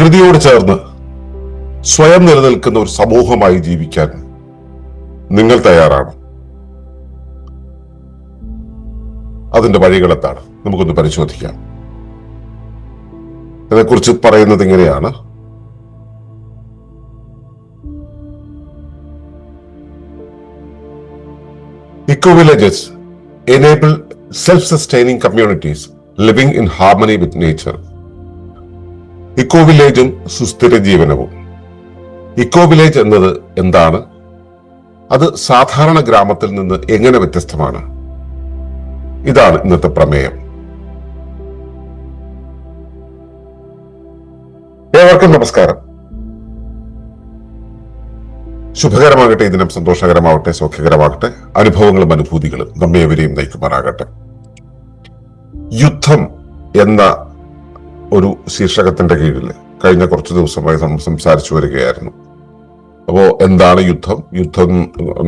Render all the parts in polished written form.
പ്രകൃതിയോട് ചേർന്ന് സ്വയം നിലനിൽക്കുന്ന ഒരു സമൂഹമായി ജീവിക്കാൻ നിങ്ങൾ തയ്യാറാണ്? അതിന്റെ വഴികൾ എന്താണ്? നമുക്കൊന്ന് പരിശോധിക്കാം. ഇതിനെക്കുറിച്ച് പറയുന്നത് ഇങ്ങനെയാണ്: Eco villages enable self-sustaining communities living in harmony with nature. Eco വില്ലേജും സുസ്ഥിര ജീവനവും. ഇക്കോ വില്ലേജ് എന്നത് എന്താണ്? അത് സാധാരണ ഗ്രാമത്തിൽ നിന്ന് എങ്ങനെ വ്യത്യസ്തമാണ്? ഇതാണ് ഇന്നത്തെ പ്രമേയം. ഏവർക്കും നമസ്കാരം. ശുഭകരമാകട്ടെ, ഈ ദിനം സന്തോഷകരമാവട്ടെ, സൗഖ്യകരമാകട്ടെ, അനുഭവങ്ങളും അനുഭൂതികളും നമ്മെ എവരെയും നയിക്കുമാറാകട്ടെ. യുദ്ധം എന്ന ഒരു ശീർഷകത്തിന്റെ കീഴിൽ കഴിഞ്ഞ കുറച്ചു ദിവസമായി നമ്മൾ സംസാരിച്ചു വരികയായിരുന്നു. അപ്പോ എന്താണ് യുദ്ധം, യുദ്ധം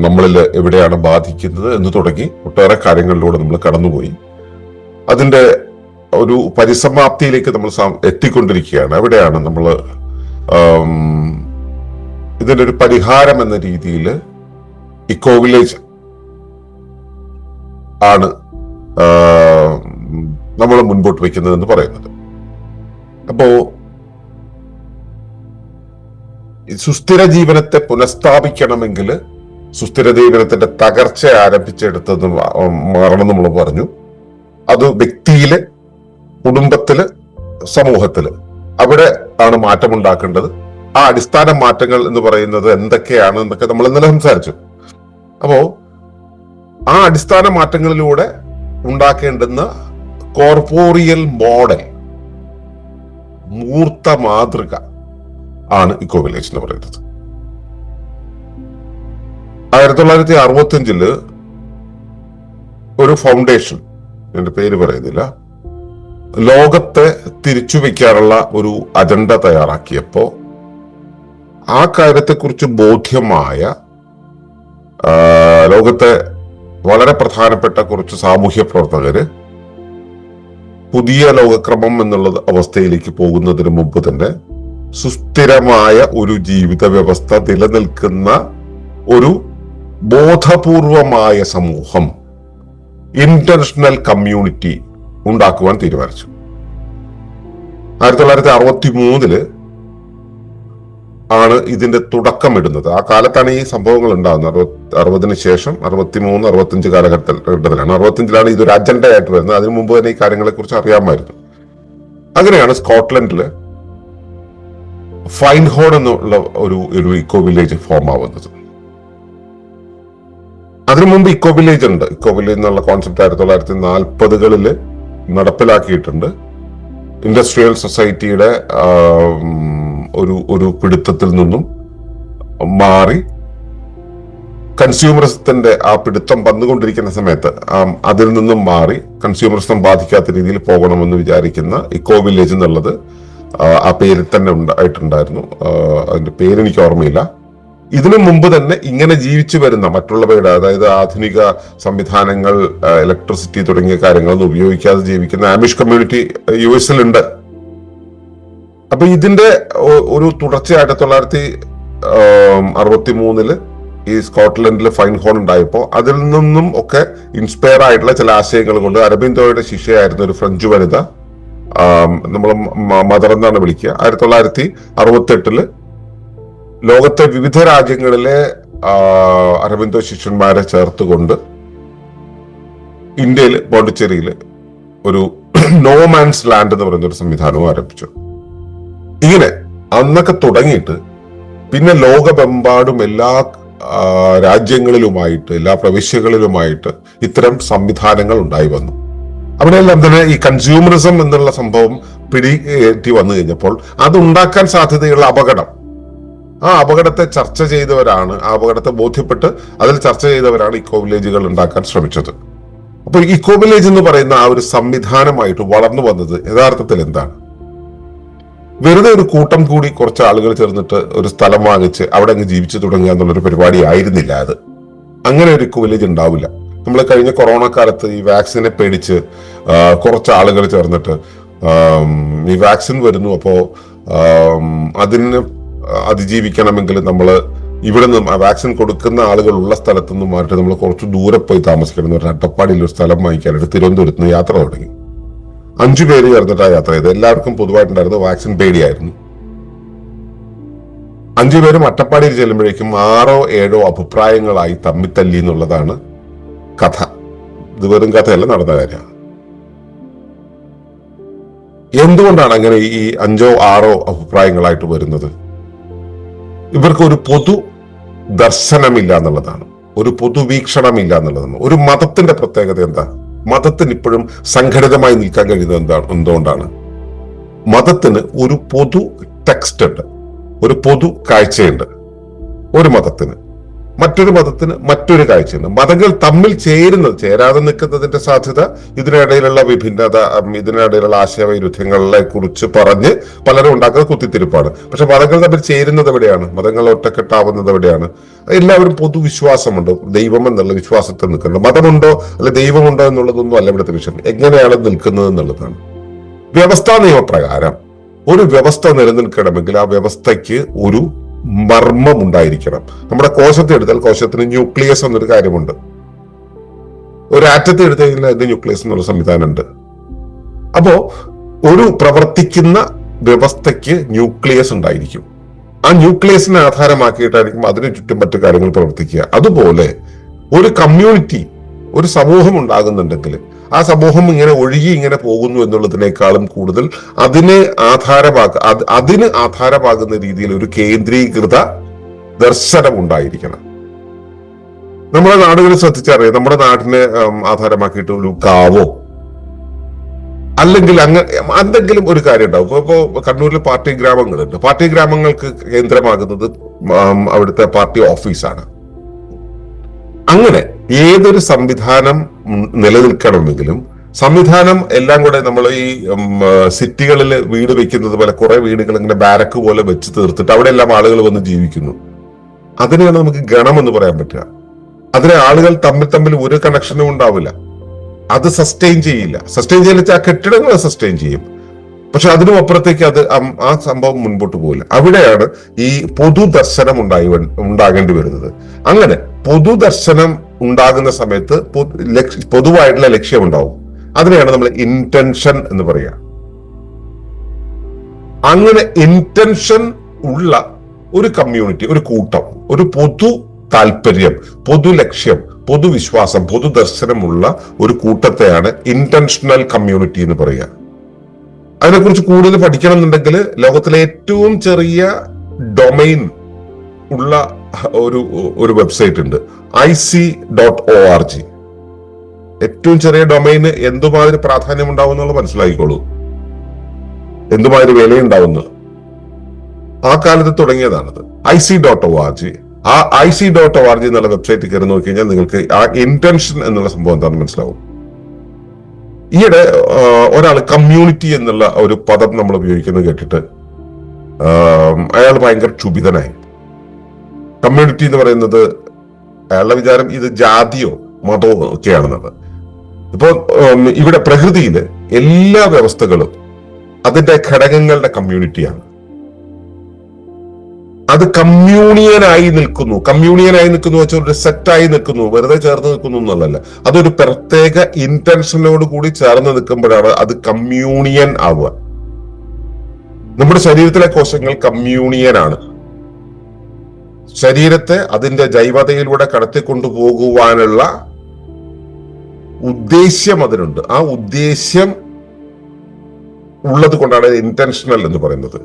നമ്മളിൽ എവിടെയാണ് ബാധിക്കുന്നത് എന്ന് തുടങ്ങി ഒട്ടേറെ കാര്യങ്ങളിലൂടെ നമ്മൾ കടന്നുപോയി. അതിന്റെ ഒരു പരിസമാപ്തിയിലേക്ക് നമ്മൾ എത്തിക്കൊണ്ടിരിക്കുകയാണ്. എവിടെയാണ് നമ്മൾ ഇതിന്റെ ഒരു പരിഹാരം എന്ന രീതിയിൽ ഇക്കോ വില്ലേജ് ആണ് നമ്മൾ മുൻപോട്ട് വയ്ക്കുന്നത് എന്ന് പറയുന്നത്. അപ്പോ സുസ്ഥിര ജീവനത്തെ പുനഃസ്ഥാപിക്കണമെങ്കിൽ സുസ്ഥിര ജീവനത്തിന്റെ തകർച്ച ആരംഭിച്ചെടുത്തത് മാറണം നമ്മൾ പറഞ്ഞു. അത് വ്യക്തിയില്, കുടുംബത്തില്, സമൂഹത്തില് അവിടെ ആണ് മാറ്റമുണ്ടാക്കേണ്ടത്. ആ അടിസ്ഥാന മാറ്റങ്ങൾ എന്ന് പറയുന്നത് എന്തൊക്കെയാണ് എന്നൊക്കെ നമ്മൾ ഇന്നലെ സംസാരിച്ചു. അപ്പോ ആ അടിസ്ഥാന മാറ്റങ്ങളിലൂടെ ഉണ്ടാക്കേണ്ടുന്ന കോർപ്പോറിയൽ മോഡൽ, മൂർത്ത മാതൃക ആണ് ഇക്കോ വില്ലേജ് എന്ന് പറയുന്നത്. 1965 ഒരു ഫൗണ്ടേഷൻ, എന്റെ പേര് പറയുന്നില്ല, ലോകത്തെ തിരിച്ചു വയ്ക്കാനുള്ള ഒരു അജണ്ട തയ്യാറാക്കിയപ്പോ ആ കാര്യത്തെക്കുറിച്ച് ബോധ്യമായ ലോകത്തെ വളരെ പ്രധാനപ്പെട്ട കുറച്ച് സാമൂഹ്യ പ്രവർത്തകര് പുതിയ ലോകക്രമം എന്നുള്ള അവസ്ഥയിലേക്ക് പോകുന്നതിന് മുമ്പ് തന്നെ സുസ്ഥിരമായ ഒരു ജീവിത വ്യവസ്ഥ നിലനിൽക്കുന്ന ഒരു ബോധപൂർവമായ സമൂഹം, ഇന്റർനാഷണൽ കമ്മ്യൂണിറ്റി ഉണ്ടാക്കുവാൻ തീരുമാനിച്ചു. 1963 ആണ് ഇതിന്റെ തുടക്കമിടുന്നത്. ആ കാലത്താണ് ഈ സംഭവങ്ങൾ ഉണ്ടാകുന്നത്. 60-ന് ശേഷം 63, 65 കാലഘട്ടത്തിലാണ്. 65-ലാണ് ഇതൊരു അജണ്ട ആയിട്ട് വരുന്നത്. അതിനു മുമ്പ് തന്നെ ഈ കാര്യങ്ങളെ കുറിച്ച് അറിയാമായിരുന്നു. അങ്ങനെയാണ് സ്കോട്ട്ലൻഡില് ഫൈൻഹോൺ എന്നുള്ള ഒരു ഇക്കോ വില്ലേജ് ഫോം ആവുന്നത്. അതിനു മുമ്പ് ഇക്കോ വില്ലേജ് ഉണ്ട്. ഇക്കോ വില്ലേജ് എന്നുള്ള കോൺസെപ്റ്റ് 1940-കളിൽ നടപ്പിലാക്കിയിട്ടുണ്ട്. ഇൻഡസ്ട്രിയൽ സൊസൈറ്റിയുടെ ഒരു പിടുത്തത്തിൽ നിന്നും മാറി കൺസ്യൂമറിസത്തിന്റെ ആ പിടുത്തം വന്നുകൊണ്ടിരിക്കുന്ന സമയത്ത് അതിൽ നിന്നും മാറി കൺസ്യൂമറിസം ബാധിക്കാത്ത രീതിയിൽ പോകണമെന്ന് വിചാരിക്കുന്ന ഇക്കോ വില്ലേജ് എന്നുള്ളത് ആ പേരിൽ തന്നെ ആയിട്ടുണ്ടായിരുന്നു. അതിന്റെ പേര് എനിക്ക് ഓർമ്മയില്ല. ഇതിനു മുമ്പ് തന്നെ ഇങ്ങനെ ജീവിച്ചു വരുന്ന മറ്റുള്ളവയുടെ, അതായത് ആധുനിക സംവിധാനങ്ങൾ, ഇലക്ട്രിസിറ്റി തുടങ്ങിയ കാര്യങ്ങളൊന്നും ഉപയോഗിക്കാതെ ജീവിക്കുന്ന ആമിഷ് കമ്മ്യൂണിറ്റി US-ൽ ഉണ്ട്. അപ്പൊ ഇതിന്റെ ഒരു തുടർച്ചയായിട്ട് 1963 ഈ സ്കോട്ട്ലൻഡിൽ ഫൈൻഹോൺ ഉണ്ടായപ്പോ അതിൽ നിന്നും ഒക്കെ ഇൻസ്പയർ ആയിട്ടുള്ള ചില ആശയങ്ങൾ കൊണ്ട് അരബിന്ദോയുടെ ശിഷ്യയായിരുന്ന ഒരു ഫ്രഞ്ച് വനിത, നമ്മൾ മദർ എന്നാണ് വിളിക്കുക, 1968 ലോകത്തെ വിവിധ രാജ്യങ്ങളിലെ അരബിന്ദോ ശിഷ്യന്മാരെ ചേർത്തുകൊണ്ട് ഇന്ത്യയിൽ പോണ്ടിച്ചേരിയിൽ ഒരു നോമാൻസ് ലാൻഡ് എന്ന് പറയുന്ന ഒരു സംവിധാനവും ആരംഭിച്ചു. ഇങ്ങനെ അന്നൊക്കെ തുടങ്ങിയിട്ട് പിന്നെ ലോകമെമ്പാടും എല്ലാ രാജ്യങ്ങളിലുമായിട്ട്, എല്ലാ പ്രവിശ്യകളിലുമായിട്ട് ഇത്തരം സംവിധാനങ്ങൾ ഉണ്ടായി വന്നു. അവിടെയെല്ലാം തന്നെ ഈ കൺസ്യൂമറിസം എന്നുള്ള സംഭവം പിടികേറ്റി വന്നു കഴിഞ്ഞപ്പോൾ അതുണ്ടാക്കാൻ സാധ്യതയുള്ള അപകടം, ആ അപകടത്തെ ചർച്ച ചെയ്തവരാണ്, ആ അപകടത്തെ ബോധ്യപ്പെട്ട് അതിൽ ചർച്ച ചെയ്തവരാണ് ഇക്കോ വില്ലേജുകൾ ഉണ്ടാക്കാൻ ശ്രമിച്ചത്. അപ്പൊ ഇക്കോ വില്ലേജ് എന്ന് പറയുന്ന ആ ഒരു സംവിധാനമായിട്ട് വളർന്നു വന്നത് യഥാർത്ഥത്തിൽ എന്താണ്? വെറുതെ ഒരു കൂട്ടം കൂടി കുറച്ച് ആളുകൾ ചേർന്നിട്ട് ഒരു സ്ഥലം വാങ്ങിച്ച് അവിടെ അങ്ങ് ജീവിച്ചു തുടങ്ങുക എന്നുള്ളൊരു പരിപാടി ആയിരുന്നില്ല അത്. അങ്ങനെ ഒരു ഇക്കോ വില്ലേജ് ഉണ്ടാവില്ല. നമ്മൾ കഴിഞ്ഞ കൊറോണ കാലത്ത് ഈ വാക്സിനെ പേടിച്ച് കുറച്ച് ആളുകൾ ചേർന്നിട്ട് ഈ വാക്സിൻ വരുന്നു. അപ്പോ അതിന് അതിജീവിക്കണമെങ്കിൽ നമ്മൾ ഇവിടെ നിന്ന് വാക്സിൻ കൊടുക്കുന്ന ആളുകൾ ഉള്ള സ്ഥലത്തു നിന്ന് മാറ്റി നമ്മൾ കുറച്ച് ദൂരെ പോയി താമസിക്കണം. ഒരു അട്ടപ്പാടിയിൽ ഒരു സ്ഥലം വാങ്ങിക്കാനായിട്ട് തിരുവനന്തപുരത്ത് നിന്ന് യാത്ര തുടങ്ങി. 5 പേര് ചേർന്നിട്ടാണ് യാത്ര ചെയ്തത്. എല്ലാവർക്കും പൊതുവായിട്ടുണ്ടായിരുന്നത് വാക്സിൻ പേടിയായിരുന്നു. 5 പേരും അട്ടപ്പാടിയിൽ ചെല്ലുമ്പോഴേക്കും 6 or 7 അഭിപ്രായങ്ങളായി തമ്മിത്തല്ലി എന്നുള്ളതാണ് കഥ. ഇത് വെറും കഥയല്ല, നടന്ന കാര്യമാണ്. എന്തുകൊണ്ടാണ് അങ്ങനെ ഈ 5 or 6 അഭിപ്രായങ്ങളായിട്ട് വരുന്നത്? ഇവർക്ക് ഒരു പൊതു ദർശനമില്ല എന്നുള്ളതാണ്, ഒരു പൊതുവീക്ഷണമില്ല എന്നുള്ളതാണ്. ഒരു മതത്തിന്റെ പ്രത്യേകത എന്താ? മതത്തിന് ഇപ്പോഴും സംഘടിതമായി നിൽക്കാൻ കഴിയുന്നത് എന്തുകൊണ്ടാണ്? മതത്തിന് ഒരു പൊതു ടെക്സ്റ്റ് ഉണ്ട്, ഒരു പൊതു കാഴ്ചയുണ്ട്. ഒരു മതത്തിന് മറ്റൊരു മതത്തിന് മറ്റൊരു കാഴ്ചയുണ്ട്. മതങ്ങൾ തമ്മിൽ ചേരാതെ നിൽക്കുന്നതിന്റെ സാധ്യത, ഇതിനിടയിലുള്ള വിഭിന്നത, ഇതിനിടയിലുള്ള ആശയവൈരുദ്ധ്യങ്ങളെ കുറിച്ച് പറഞ്ഞ് പലരും ഉണ്ടാക്കുന്ന കുത്തിത്തിരിപ്പാണ്. പക്ഷെ മതങ്ങൾ തമ്മിൽ ചേരുന്നത് എവിടെയാണ്? മതങ്ങൾ ഒറ്റക്കെട്ടാവുന്നത് എവിടെയാണ്? എല്ലാവരും പൊതുവിശ്വാസമുണ്ട്, ദൈവം എന്നുള്ള വിശ്വാസത്തിൽ നിൽക്കുന്നുണ്ട്. മതമുണ്ടോ അല്ലെ ദൈവമുണ്ടോ എന്നുള്ളതൊന്നും അല്ല ഇവിടുത്തെ വിഷയം. എങ്ങനെയാണ് നിൽക്കുന്നത് എന്നുള്ളതാണ്. വ്യവസ്ഥാ നിയമപ്രകാരം ഒരു വ്യവസ്ഥ നിലനിൽക്കണമെങ്കിൽ ആ വ്യവസ്ഥയ്ക്ക് ഒരു മർമ്മം ഉണ്ടായിരിക്കണം. നമ്മുടെ കോശത്തെ എടുത്താൽ കോശത്തിന് ന്യൂക്ലിയസ് എന്നൊരു കാര്യമുണ്ട്. ഒരു ആറ്റത്തെ എടുത്തു കഴിഞ്ഞാൽ അതിന്റെ ന്യൂക്ലിയസ് എന്നുള്ള സംവിധാനം ഉണ്ട്. അപ്പോ ഒരു പ്രവർത്തിക്കുന്ന വ്യവസ്ഥയ്ക്ക് ന്യൂക്ലിയസ് ഉണ്ടായിരിക്കും. ആ ന്യൂക്ലിയസിനെ ആധാരമാക്കിയിട്ടായിരിക്കും അതിനു ചുറ്റും മറ്റു കാര്യങ്ങൾ പ്രവർത്തിക്കുക. അതുപോലെ ഒരു കമ്മ്യൂണിറ്റി, ഒരു സമൂഹം ഉണ്ടാകുന്നുണ്ടെങ്കിൽ ആ സമൂഹം ഇങ്ങനെ ഇങ്ങനെ പോകുന്നു എന്നുള്ളതിനേക്കാളും കൂടുതൽ അതിന് ആധാരമാകുന്ന രീതിയിൽ ഒരു കേന്ദ്രീകൃത ദർശനം ഉണ്ടായിരിക്കണം. നമ്മുടെ നാടുകളിൽ ശ്രദ്ധിച്ചറിയാം, നമ്മുടെ നാടിനെ ആധാരമാക്കിയിട്ട് ഒരു കാവോ അല്ലെങ്കിൽ എന്തെങ്കിലും ഒരു കാര്യം ഉണ്ടാവും. ഇപ്പോ കണ്ണൂരിൽ പാർട്ടി ഗ്രാമങ്ങളുണ്ട്. പാർട്ടി ഗ്രാമങ്ങൾക്ക് കേന്ദ്രമാകുന്നത് അവിടുത്തെ പാർട്ടി ഓഫീസാണ്. അങ്ങനെ ഏതൊരു സംവിധാനം നിലനിൽക്കണമെങ്കിലും സംവിധാനം എല്ലാം കൂടെ നമ്മൾ ഈ സിറ്റികളിൽ വീട് വെക്കുന്നത് പോലെ കുറെ വീടുകൾ ഇങ്ങനെ ബാരക്ക് പോലെ വെച്ച് തീർത്തിട്ട് അവിടെ എല്ലാം ആളുകൾ വന്ന് ജീവിക്കുന്നു. അതിനെയാണ് നമുക്ക് ഗണം എന്ന് പറയാൻ പറ്റുക. അതിലെ ആളുകൾ തമ്മിൽ ഒരു കണക്ഷനും ഉണ്ടാവില്ല. അത് സസ്റ്റെയിൻ ചെയ്യില്ല. സസ്റ്റെയിൻ ചെയ്യില്ല, ആ കെട്ടിടങ്ങൾ സസ്റ്റെയിൻ ചെയ്യും. പക്ഷെ അതിനും അപ്പുറത്തേക്ക് ആ സംഭവം മുൻപോട്ട് പോകില്ല. അവിടെയാണ് ഈ പൊതുദർശനം ഉണ്ടാകേണ്ടി വരുന്നത്. അങ്ങനെ പൊതുദർശനം ഉണ്ടാകുന്ന സമയത്ത് പൊതുവായിട്ടുള്ള ലക്ഷ്യമുണ്ടാവും. അതിനെയാണ് നമ്മൾ ഇന്റൻഷൻ എന്ന് പറയുക. അങ്ങനെ ഇന്റൻഷൻ ഉള്ള ഒരു കമ്മ്യൂണിറ്റി, ഒരു കൂട്ടം, ഒരു പൊതു താല്പര്യം, പൊതു ലക്ഷ്യം, പൊതുവിശ്വാസം, പൊതുദർശനമുള്ള ഒരു കൂട്ടത്തെയാണ് ഇന്റൻഷണൽ കമ്മ്യൂണിറ്റി എന്ന് പറയുക. അതിനെക്കുറിച്ച് കൂടുതൽ പഠിക്കണം എന്നുണ്ടെങ്കിൽ ലോകത്തിലെ ഏറ്റവും ചെറിയ ഡൊമൈൻ ഉള്ള ഒരു വെബ്സൈറ്റ് ഉണ്ട്, IC.org. ഏറ്റവും ചെറിയ ഡൊമൈന് എന്തുമാതിരി പ്രാധാന്യം ഉണ്ടാവും എന്നുള്ള മനസ്സിലാക്കിക്കോളൂ, എന്തുമാതിരി വിലയുണ്ടാവുന്നത്. ആ കാലത്ത് തുടങ്ങിയതാണത് IC.org. ആ IC.org എന്നുള്ള വെബ്സൈറ്റ് കയറി നോക്കി കഴിഞ്ഞാൽ നിങ്ങൾക്ക് ആ ഇന്റൻഷൻ എന്നുള്ള സംഭവം എന്താണെന്ന് മനസ്സിലാവും. ഈയിടെ ഒരാൾ കമ്മ്യൂണിറ്റി എന്നുള്ള ഒരു പദം നമ്മൾ ഉപയോഗിക്കുന്നത് കേട്ടിട്ട് അയാൾ ഭയങ്കര ക്ഷുഭിതനായി. കമ്മ്യൂണിറ്റി എന്ന് പറയുന്നത് അയാളുടെ വിചാരം ഇത് ജാതിയോ മതമോ ഒക്കെയാണെന്നത്. ഇപ്പൊ ഇവിടെ പ്രകൃതിയില് എല്ലാ വ്യവസ്ഥകളും അതിന്റെ ഘടകങ്ങളുടെ കമ്മ്യൂണിറ്റിയാണ്. അത് കമ്മ്യൂണിയനായി നിൽക്കുന്നു വെച്ചാൽ ഒരു സെറ്റായി നിൽക്കുന്നു, വെറുതെ ചേർന്ന് നിൽക്കുന്നു എന്നുള്ളതല്ല. അതൊരു പ്രത്യേക ഇന്റൻഷനോട് കൂടി ചേർന്ന് നിൽക്കുമ്പോഴാണ് അത് കമ്മ്യൂണിയൻ ആവുക. നമ്മുടെ ശരീരത്തിലെ കോശങ്ങൾ കമ്മ്യൂണിയനാണ്. ശരീരത്തെ അതിന്റെ ജൈവതയിലൂടെ കടത്തിക്കൊണ്ടുപോകുവാനുള്ള ഉദ്ദേശ്യം അതിനുണ്ട്. ആ ഉദ്ദേശ്യം ഉള്ളത് കൊണ്ടാണ് ഇന്റൻഷണൽ എന്ന് പറയുന്നത്.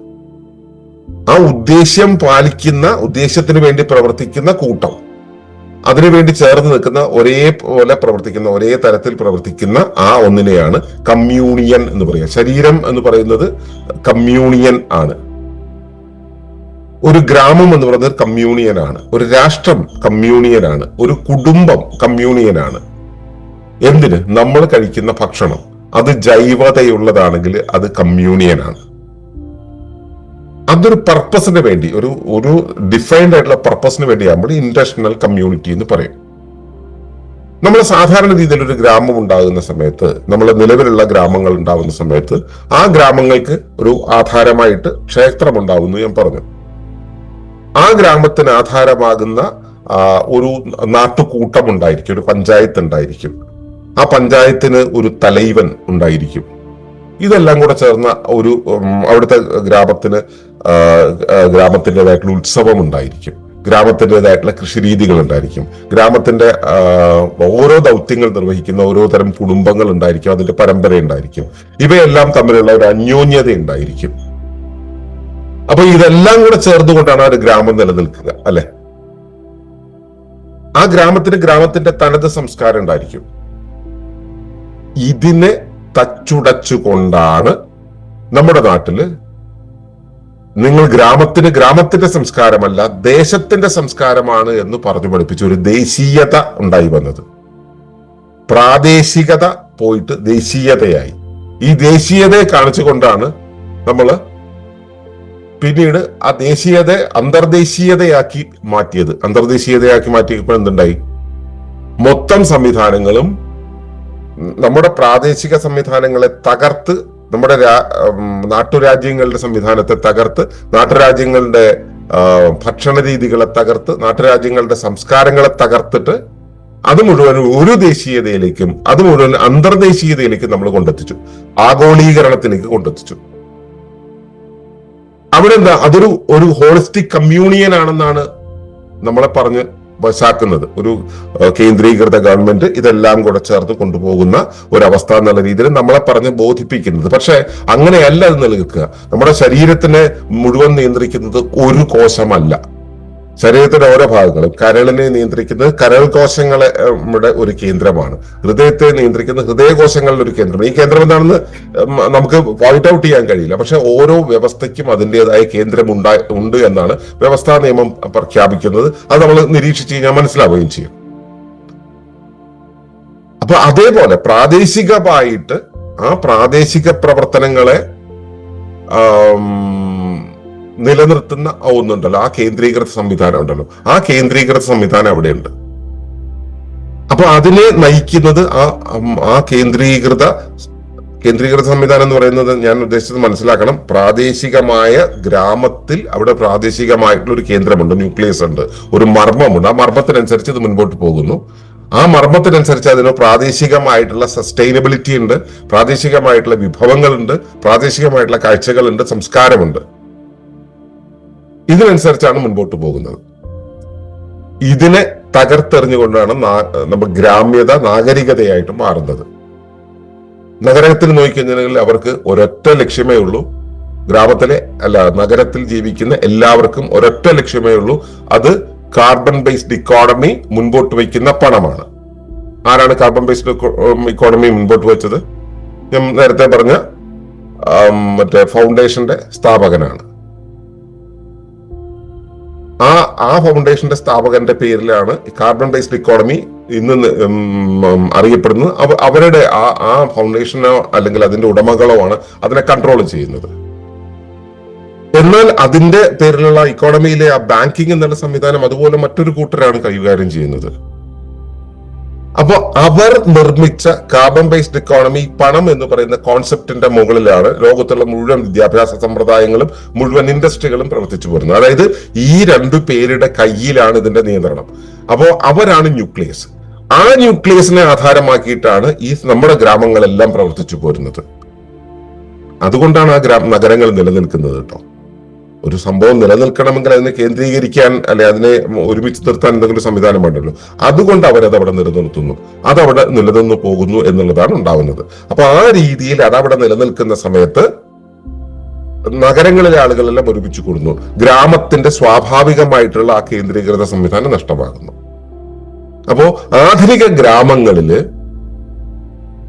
ആ ഉദ്ദേശ്യം പാലിക്കുന്ന, ഉദ്ദേശ്യത്തിന് വേണ്ടി പ്രവർത്തിക്കുന്ന കൂട്ടം, അതിനുവേണ്ടി ചേർന്ന് നിൽക്കുന്ന, ഒരേപോലെ പ്രവർത്തിക്കുന്ന, ഒരേ തരത്തിൽ പ്രവർത്തിക്കുന്ന ആ ഒന്നിനെയാണ് കമ്മ്യൂണിയൻ എന്ന് പറയുക. ശരീരം എന്ന് പറയുന്നത് കമ്മ്യൂണിയൻ ആണ്. ഒരു ഗ്രാമം എന്ന് പറയുന്നത് കമ്മ്യൂണിയനാണ്. ഒരു രാഷ്ട്രം കമ്മ്യൂണിയനാണ്. ഒരു കുടുംബം കമ്മ്യൂണിയനാണ്. എന്തിന്? നമ്മൾ കഴിക്കുന്ന ഭക്ഷണം അത് ജൈവതയുള്ളതാണെങ്കിൽ അത് കമ്മ്യൂണിയനാണ്. അതൊരു പർപ്പസിന് വേണ്ടി, ഒരു ഡിഫൈൻഡ് ആയിട്ടുള്ള പർപ്പസിന് വേണ്ടിയാകുമ്പോൾ ഇന്റൻഷണൽ കമ്മ്യൂണിറ്റി എന്ന് പറയും. നമ്മൾ സാധാരണ രീതിയിൽ ഒരു ഗ്രാമം ഉണ്ടാകുന്ന സമയത്ത്, നമ്മൾ നിലവിലുള്ള ഗ്രാമങ്ങൾ ഉണ്ടാകുന്ന സമയത്ത് ആ ഗ്രാമങ്ങൾക്ക് ഒരു ആധാരമായിട്ട് ക്ഷേത്രം ഉണ്ടാവുന്നു ഞാൻ പറഞ്ഞു. ആ ഗ്രാമത്തിന് ആധാരമാകുന്ന ഒരു നാട്ടുകൂട്ടം ഉണ്ടായിരിക്കും, ഒരു പഞ്ചായത്ത് ഉണ്ടായിരിക്കും. ആ പഞ്ചായത്തിന് ഒരു തലൈവൻ ഉണ്ടായിരിക്കും. ഇതെല്ലാം കൂടെ ചേർന്ന ഒരു അവിടുത്തെ ഗ്രാമത്തിൻ്റെതായിട്ടുള്ള ഉത്സവം ഉണ്ടായിരിക്കും, ഗ്രാമത്തിൻ്റെതായിട്ടുള്ള കൃഷിരീതികൾ ഉണ്ടായിരിക്കും, ഗ്രാമത്തിന്റെ ഓരോ ദൗത്യങ്ങൾ നിർവഹിക്കുന്ന ഓരോ തരം കുടുംബങ്ങൾ ഉണ്ടായിരിക്കും, അതിന്റെ പരമ്പര ഉണ്ടായിരിക്കും. ഇവയെല്ലാം തമ്മിലുള്ള ഒരു അന്യോന്യത ഉണ്ടായിരിക്കും. അപ്പൊ ഇതെല്ലാം കൂടെ ചേർന്നുകൊണ്ടാണ് ഒരു ഗ്രാമം നിലനിൽക്കുക, അല്ലെ? ആ ഗ്രാമത്തിന്റെ തനത് സംസ്കാരം ഉണ്ടായിരിക്കും. ഇതിനെ തച്ചുടച്ചുകൊണ്ടാണ് നമ്മുടെ നാട്ടില് നിങ്ങൾ ഗ്രാമത്തിന്റെ സംസ്കാരമല്ല ദേശത്തിന്റെ സംസ്കാരമാണ് എന്ന് പറഞ്ഞു പഠിപ്പിച്ച ഒരു ദേശീയത ഉണ്ടായി വന്നത്. പ്രാദേശികത പോയിട്ട് ദേശീയതയായി. ഈ ദേശീയതയെ കാണിച്ചുകൊണ്ടാണ് നമ്മള് പിന്നീട് ആ ദേശീയതയെ അന്തർദേശീയതയാക്കി മാറ്റിയത്. അന്തർദേശീയതയാക്കി മാറ്റിയപ്പോൾ എന്തുണ്ടായി? മൊത്തം സംവിധാനങ്ങളും നമ്മുടെ പ്രാദേശിക സംവിധാനങ്ങളെ തകർത്ത്, നമ്മുടെ നാട്ടുരാജ്യങ്ങളുടെ സംവിധാനത്തെ തകർത്ത്, നാട്ടുരാജ്യങ്ങളുടെ ഭക്ഷണ രീതികളെ തകർത്ത്, നാട്ടുരാജ്യങ്ങളുടെ സംസ്കാരങ്ങളെ തകർത്തിട്ട് അത് മുഴുവൻ ഒരു ദേശീയതയിലേക്കും അത് മുഴുവൻ അന്തർദേശീയതയിലേക്കും നമ്മൾ കൊണ്ടെത്തിച്ചു, ആഗോളീകരണത്തിലേക്ക് കൊണ്ടെത്തിച്ചു. അവിടെ എന്താ, ഒരു ഹോളിസ്റ്റിക് കമ്മ്യൂണിയൻ ആണെന്നാണ് നമ്മളെ പറഞ്ഞ് വശാക്കുന്നത്. ഒരു കേന്ദ്രീകൃത ഗവൺമെന്റ് ഇതെല്ലാം കൂടെ ചേർത്ത് കൊണ്ടുപോകുന്ന ഒരവസ്ഥ എന്നുള്ള രീതിയിൽ നമ്മളെ പറഞ്ഞ് ബോധിപ്പിക്കുന്നത്. പക്ഷെ അങ്ങനെയല്ല അത് നിലനിൽക്കുക. നമ്മുടെ ശരീരത്തിനെ മുഴുവൻ നിയന്ത്രിക്കുന്നത് ഒരു കോശമല്ല, ശരീരത്തിന്റെ ഓരോ ഭാഗങ്ങളും. കരളിനെ നിയന്ത്രിക്കുന്നത് കരൾ കോശങ്ങളുടെ ഒരു കേന്ദ്രമാണ്, ഹൃദയത്തെ നിയന്ത്രിക്കുന്നത് ഹൃദയകോശങ്ങളുടെ ഒരു കേന്ദ്രമാണ്. ഈ കേന്ദ്രം എന്താണെന്ന് നമുക്ക് പോയിന്റ് ഔട്ട് ചെയ്യാൻ കഴിയില്ല, പക്ഷെ ഓരോ വ്യവസ്ഥയ്ക്കും അതിൻ്റെതായ കേന്ദ്രം ഉണ്ട് എന്നാണ് വ്യവസ്ഥാ നിയമം പ്രഖ്യാപിക്കുന്നത്. അത് നമ്മൾ നിരീക്ഷിച്ച് കഴിഞ്ഞാൽ മനസ്സിലാവുകയും ചെയ്യും. അപ്പൊ അതേപോലെ പ്രാദേശികമായിട്ട് ആ പ്രാദേശിക പ്രവർത്തനങ്ങളെ നിലനിർത്തുന്ന ഒന്നുണ്ടല്ലോ, ആ കേന്ദ്രീകൃത സംവിധാനം ഉണ്ടല്ലോ, ആ കേന്ദ്രീകൃത സംവിധാനം അവിടെയുണ്ട്. അപ്പൊ അതിനെ നയിക്കുന്നത് ആ കേന്ദ്രീകൃത സംവിധാനം എന്ന് പറയുന്നത്, ഞാൻ ഉദ്ദേശിച്ചത് മനസ്സിലാക്കണം, പ്രാദേശികമായ ഗ്രാമത്തിൽ അവിടെ പ്രാദേശികമായിട്ടുള്ള ഒരു കേന്ദ്രമുണ്ട്, ന്യൂക്ലിയസ് ഉണ്ട്, ഒരു മർമ്മമുണ്ട്. ആ മർമ്മത്തിനനുസരിച്ച് ഇത് മുൻപോട്ട് പോകുന്നു. ആ മർമ്മത്തിനനുസരിച്ച് അതിന് പ്രാദേശികമായിട്ടുള്ള സസ്റ്റൈനബിലിറ്റി ഉണ്ട്, പ്രാദേശികമായിട്ടുള്ള വിഭവങ്ങളുണ്ട്, പ്രാദേശികമായിട്ടുള്ള കാഴ്ചകളുണ്ട്, സംസ്കാരമുണ്ട്. ഇതിനനുസരിച്ചാണ് മുൻപോട്ട് പോകുന്നത്. ഇതിനെ തകർത്തെറിഞ്ഞുകൊണ്ടാണ് നമ്മൾ ഗ്രാമ്യത നാഗരികതയായിട്ട് മാറുന്നത്. നഗരത്തിൽ നോക്കിക്കഴിഞ്ഞാൽ അവർക്ക് ഒരൊറ്റ ലക്ഷ്യമേ ഉള്ളൂ, നഗരത്തിൽ ജീവിക്കുന്ന എല്ലാവർക്കും ഒരൊറ്റ ലക്ഷ്യമേ ഉള്ളൂ, അത് കാർബൺ ബേസ്ഡ് ഇക്കോണമി മുൻപോട്ട് വയ്ക്കുന്ന പണമാണ്. ആരാണ് കാർബൺ ബേസ്ഡ് ഇക്കോണമി മുൻപോട്ട് വെച്ചത്? ഞാൻ നേരത്തെ പറഞ്ഞ മറ്റേ ഫൗണ്ടേഷന്റെ സ്ഥാപകനാണ്. ആ ഫൗണ്ടേഷന്റെ സ്ഥാപകന്റെ പേരിലാണ് കാർബൺ ബേസ്ഡ് ഇക്കോണമി ഇന്ന് അറിയപ്പെടുന്നത്. അവരുടെ ആ ഫൗണ്ടേഷനോ അല്ലെങ്കിൽ അതിന്റെ ഉടമകളോ ആണ് അതിനെ കൺട്രോൾ ചെയ്യുന്നത്. എന്നാൽ അതിന്റെ പേരിലുള്ള ഇക്കോണമിയിലെ ആ ബാങ്കിങ് എന്നുള്ള സംവിധാനം അതുപോലെ മറ്റൊരു കൂട്ടരാണ് കൈകാര്യം ചെയ്യുന്നത്. അപ്പൊ അവർ നിർമ്മിച്ച കാർബൺ ബേസ്ഡ് ഇക്കോണമി, പണം എന്ന് പറയുന്ന കോൺസെപ്റ്റിന്റെ മുകളിലാണ് ലോകത്തുള്ള മുഴുവൻ വിദ്യാഭ്യാസ സമ്പ്രദായങ്ങളും മുഴുവൻ ഇൻഡസ്ട്രികളും പ്രവർത്തിച്ചു പോരുന്നത്. അതായത് ഈ രണ്ടു പേരുടെ കയ്യിലാണ് ഇതിന്റെ നിയന്ത്രണം. അപ്പോ അവരാണ് ന്യൂക്ലിയസ്. ആ ന്യൂക്ലിയസിനെ ആധാരമാക്കിയിട്ടാണ് ഈ നമ്മുടെ ഗ്രാമങ്ങളെല്ലാം പ്രവർത്തിച്ചു പോരുന്നത്. അതുകൊണ്ടാണ് ആ നഗരങ്ങൾ നിലനിൽക്കുന്നത് കേട്ടോ. ഒരു സംഭവം നിലനിൽക്കണമെങ്കിൽ അതിനെ കേന്ദ്രീകരിക്കാൻ അതിനെ ഒരുമിച്ച് നിർത്താൻ എന്തെങ്കിലും സംവിധാനം വേണ്ടല്ലോ. അതുകൊണ്ട് അവരത് അവിടെ നിലനിർത്തുന്നു, അതവിടെ നിലനിന്നു പോകുന്നു എന്നുള്ളതാണ് ഉണ്ടാവുന്നത്. അപ്പൊ ആ രീതിയിൽ അതവിടെ നിലനിൽക്കുന്ന സമയത്ത് നഗരങ്ങളിലെ ആളുകളെല്ലാം ഒരുമിച്ച് കൂടുന്നു, ഗ്രാമത്തിന്റെ സ്വാഭാവികമായിട്ടുള്ള ആ കേന്ദ്രീകൃത സംവിധാനം നഷ്ടമാകുന്നു. അപ്പോ ആധുനിക ഗ്രാമങ്ങളില്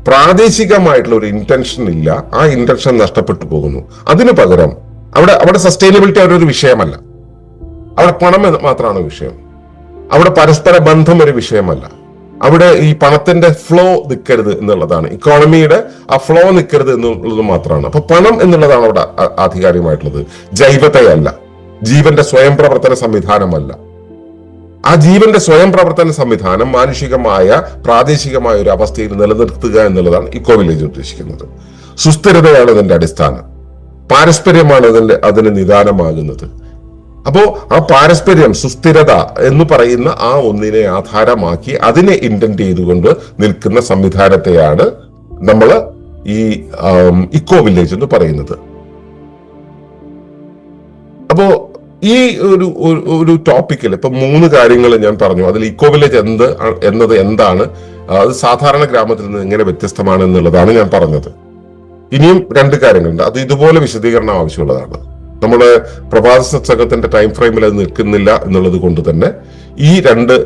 പ്രാദേശികമായിട്ടുള്ള ഒരു ഇന്റൻഷൻ ഇല്ല, ആ ഇന്റൻഷൻ നഷ്ടപ്പെട്ടു പോകുന്നു. അതിനു പകരം അവിടെ സസ്റ്റൈനബിലിറ്റി അവരൊരു വിഷയമല്ല, അവിടെ പണം മാത്രമാണ് വിഷയം, അവിടെ പരസ്പര ബന്ധം ഒരു വിഷയമല്ല, അവിടെ ഈ പണത്തിന്റെ ഫ്ലോ നിൽക്കരുത് എന്നുള്ളതാണ്, ഇക്കോണമിയുടെ ആ ഫ്ലോ നിൽക്കരുത് എന്നുള്ളത് മാത്രമാണ്. അപ്പൊ പണം എന്നുള്ളതാണ് അവിടെ ആധികാരികമായിട്ടുള്ളത്, ജൈവതയല്ല, ജീവന്റെ സ്വയം പ്രവർത്തന സംവിധാനമല്ല. ആ ജീവന്റെ സ്വയം പ്രവർത്തന സംവിധാനം മാനുഷികമായ പ്രാദേശികമായ ഒരു അവസ്ഥയിൽ നിലനിർത്തുക എന്നുള്ളതാണ് ഇക്കോ വില്ലേജ് ഉദ്ദേശിക്കുന്നത്. സുസ്ഥിരതയാണ് അതിന്റെ അടിസ്ഥാനം, പാരസ്പര്യമാണ് അതിന് നിദാനമാകുന്നത്. അപ്പോ ആ പാരസ്പര്യം, സുസ്ഥിരത എന്ന് പറയുന്ന ആ ഒന്നിനെ ആധാരമാക്കി അതിനെ ഇന്റന്റ് ചെയ്തുകൊണ്ട് നിൽക്കുന്ന സംവിധാനത്തെയാണ് നമ്മൾ ഈ ഇക്കോ വില്ലേജ് എന്ന് പറയുന്നത്. അപ്പോ ഈ ഒരു ടോപ്പിക്കിൽ ഇപ്പൊ 3 കാര്യങ്ങൾ ഞാൻ പറഞ്ഞു. അതിൽ ഇക്കോ വില്ലേജ് എന്നത് എന്താണ്, അത് സാധാരണ ഗ്രാമത്തിൽ നിന്ന് എങ്ങനെ വ്യത്യസ്തമാണ് എന്നുള്ളതാണ് ഞാൻ പറഞ്ഞത്. ഇനിയും 2 കാര്യങ്ങളുണ്ട്, അത് ഇതുപോലെ വിശദീകരണം ആവശ്യമുള്ളതാണ്. നമ്മുടെ പ്രഭാത സത്സംഗത്തിന്റെ ടൈം ഫ്രെയിമിൽ അത് നിൽക്കുന്നില്ല എന്നുള്ളത് കൊണ്ട് തന്നെ ഈ 2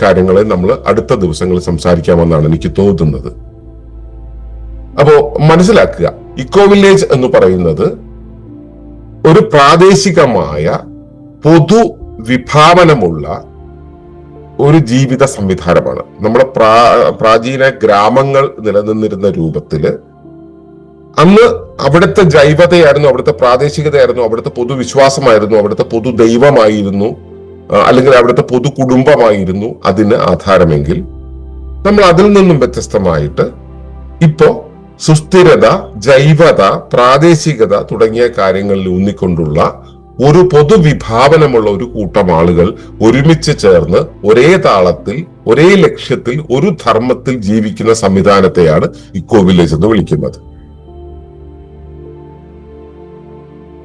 കാര്യങ്ങളെ നമ്മൾ അടുത്ത ദിവസങ്ങളിൽ സംസാരിക്കാമെന്നാണ് എനിക്ക് തോന്നുന്നത്. അപ്പോ മനസ്സിലാക്കുക, ഇക്കോ വില്ലേജ് എന്ന് പറയുന്നത് ഒരു പ്രാദേശികമായ പൊതു വിഭാവനമുള്ള ഒരു ജീവിത സംവിധാനമാണ്. നമ്മുടെ പ്രാചീന ഗ്രാമങ്ങൾ നിലനിന്നിരുന്ന രൂപത്തില് അന്ന് അവിടുത്തെ ജൈവതയായിരുന്നു, അവിടുത്തെ പ്രാദേശികതയായിരുന്നു, അവിടുത്തെ പൊതുവിശ്വാസമായിരുന്നു, അവിടുത്തെ പൊതു ദൈവമായിരുന്നു, അല്ലെങ്കിൽ അവിടുത്തെ പൊതു കുടുംബമായിരുന്നു അതിന് ആധാരമെങ്കിൽ, നമ്മൾ അതിൽ നിന്നും വ്യത്യസ്തമായിട്ട് ഇപ്പോ സുസ്ഥിരത, ജൈവത, പ്രാദേശികത തുടങ്ങിയ കാര്യങ്ങളിൽ ഊന്നിക്കൊണ്ടുള്ള ഒരു പൊതുവിഭാവനമുള്ള ഒരു കൂട്ടം ആളുകൾ ഒരുമിച്ച് ചേർന്ന് ഒരേ താളത്തിൽ, ഒരേ ലക്ഷ്യത്തിൽ, ഒരു ധർമ്മത്തിൽ ജീവിക്കുന്ന സംവിധാനത്തെയാണ് ഇക്കോ വില്ലേജ് എന്ന് വിളിക്കുന്നത്.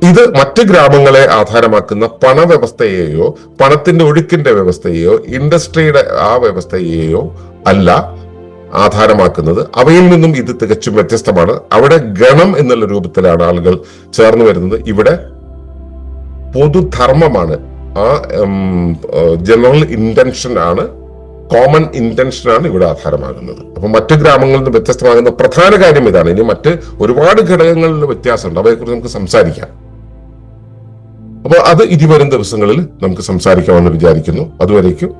ഇത് മറ്റ് ഗ്രാമങ്ങളെ ആധാരമാക്കുന്ന പണവ്യവസ്ഥയെയോ പണത്തിന്റെ ഒഴുക്കിന്റെ വ്യവസ്ഥയെയോ ഇൻഡസ്ട്രിയുടെ ആ വ്യവസ്ഥയെയോ അല്ല ആധാരമാക്കുന്നത്. അവയിൽ നിന്നും ഇത് തികച്ചും വ്യത്യസ്തമാണ്. അവിടെ ഗണം എന്നുള്ള രൂപത്തിലാണ് ആളുകൾ ചേർന്ന് വരുന്നത്. ഇവിടെ പൊതുധർമ്മമാണ്, ആ ജനറൽ ഇന്റൻഷൻ ആണ്, കോമൺ ഇന്റൻഷൻ ആണ് ഇവിടെ ആധാരമാകുന്നത്. അപ്പൊ മറ്റു ഗ്രാമങ്ങളിൽ നിന്ന് വ്യത്യസ്തമാകുന്ന പ്രധാന കാര്യം ഇതാണ്. ഇനി മറ്റ് ഒരുപാട് ഘടകങ്ങളിൽ വ്യത്യാസമുണ്ട്, അവയെക്കുറിച്ച് നമുക്ക് സംസാരിക്കാം. അപ്പോൾ അത് ഇനി വരും ദിവസങ്ങളിൽ നമുക്ക് സംസാരിക്കാമെന്ന് വിചാരിക്കുന്നു. അതുവരേക്കും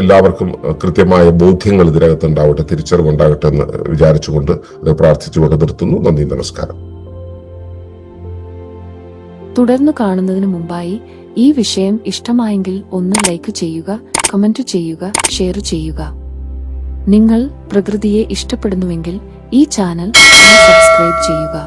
എല്ലാവർക്കും കൃത്യമായ ബോധ്യങ്ങൾ ഇതിനകത്ത് ഉണ്ടാവട്ടെ, തിരിച്ചറിവുണ്ടാകട്ടെ എന്ന് വിചാരിച്ചുകൊണ്ട് അത് പ്രാർത്ഥിച്ചുകൊണ്ട് നിർത്തുന്നു. നന്ദി, നമസ്കാരം. തുടർന്ന് കാണുന്നതിന് മുമ്പായി ഈ വിഷയം ഇഷ്ടമായെങ്കിൽ ഒന്ന് ലൈക്ക് ചെയ്യുക, കമന്റ് ചെയ്യുക, ഷെയർ ചെയ്യുക. നിങ്ങൾ പ്രകൃതിയെ ഇഷ്ടപ്പെടുന്നുവെങ്കിൽ ഈ ചാനൽ സബ്സ്ക്രൈബ് ചെയ്യുക.